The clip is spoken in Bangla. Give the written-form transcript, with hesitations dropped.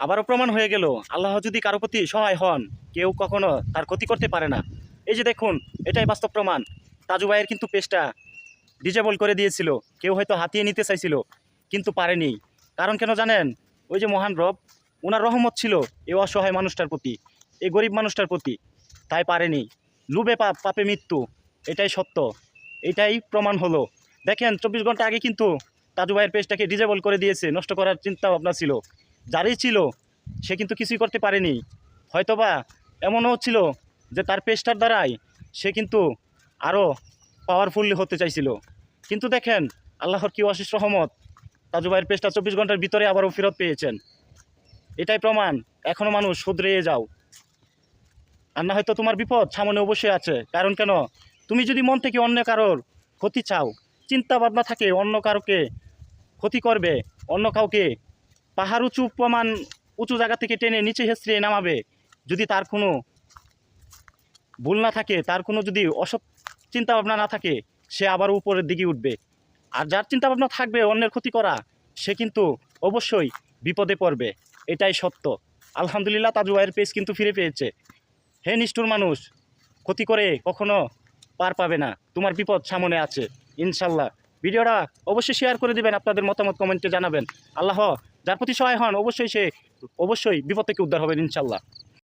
আবারও প্রমাণ হয়ে গেল আল্লাহ যদি কারো প্রতি সহায় হন কেউ কখনো তার ক্ষতি করতে পারে না। এই যে দেখুন, এটাই বাস্তব প্রমাণ। তাজু ভাইয়ের কিন্তু পেজটা ডিজেবল করে দিয়েছিল, কেউ হয়তো হাতিয়ে নিতে চাইছিল কিন্তু পারেনি। কারণ কেন জানেন? ওই যে মহান রব, ওনার রহমত ছিল এই অসহায় মানুষটার প্রতি, এই গরিব মানুষটার প্রতি, তাই পারেনি। লুবে পাপ, পাপে মৃত্যু, এটাই সত্য, এটাই প্রমাণ হলো। দেখেন 24 ঘন্টা আগে কিন্তু তাজু ভাইয়ের পেজটাকে ডিজেবল করে দিয়েছে, নষ্ট করার চিন্তা ভাবনা ছিল, যারই ছিল সে কিন্তু কিছুই করতে পারেনি। হয়তোবা এমনও ছিল যে তার পেজটার দ্বারাই সে কিন্তু আরও পাওয়ারফুল হতে চাইছিল। কিন্তু দেখেন আল্লাহর কি অশেষ রহমত, তাজু ভাইয়ের পেজটা 24 ঘন্টার ভিতরে আবারও ফেরত পেয়েছেন। এটাই প্রমাণ এখনও মানুষ শুধরে যাও, আর না হয়তো তোমার বিপদ সামনে অবশ্যই আছে। কারণ কেন? তুমি যদি মন থেকে অন্য কারোর ক্ষতি চাও, চিন্তা ভাবনা থাকে অন্য কারোকে ক্ষতি করবে, অন্য কাউকে পাহাড় উঁচু প্রমাণ উঁচু জায়গা থেকে টেনে নিচে হেঁচড়ে নামাবে, যদি তার কোনো ভুল না থাকে, তার কোনো যদি অসৎ চিন্তা ভাবনা না থাকে, সে আবার উপরের দিকে উঠবে। আর যার চিন্তা ভাবনা থাকবে অন্যের ক্ষতি করা, সে কিন্তু অবশ্যই বিপদে পড়বে। এটাই সত্য। আলহামদুলিল্লাহ, তাজু ভাইয়ের পেজ কিন্তু ফিরে পেয়েছে। হে নিষ্ঠুর মানুষ, ক্ষতি করে কখনো পার পাবে না, তোমার বিপদ সামনে আছে ইনশাল্লাহ। ভিডিওটা অবশ্যই শেয়ার করে দিবেন, আপনাদের মতামত কমেন্টে জানাবেন। আল্লাহ যার প্রতি সহায় হন অবশ্যই সে অবশ্যই বিপদ থেকে উদ্ধার হবেন ইনশাল্লাহ।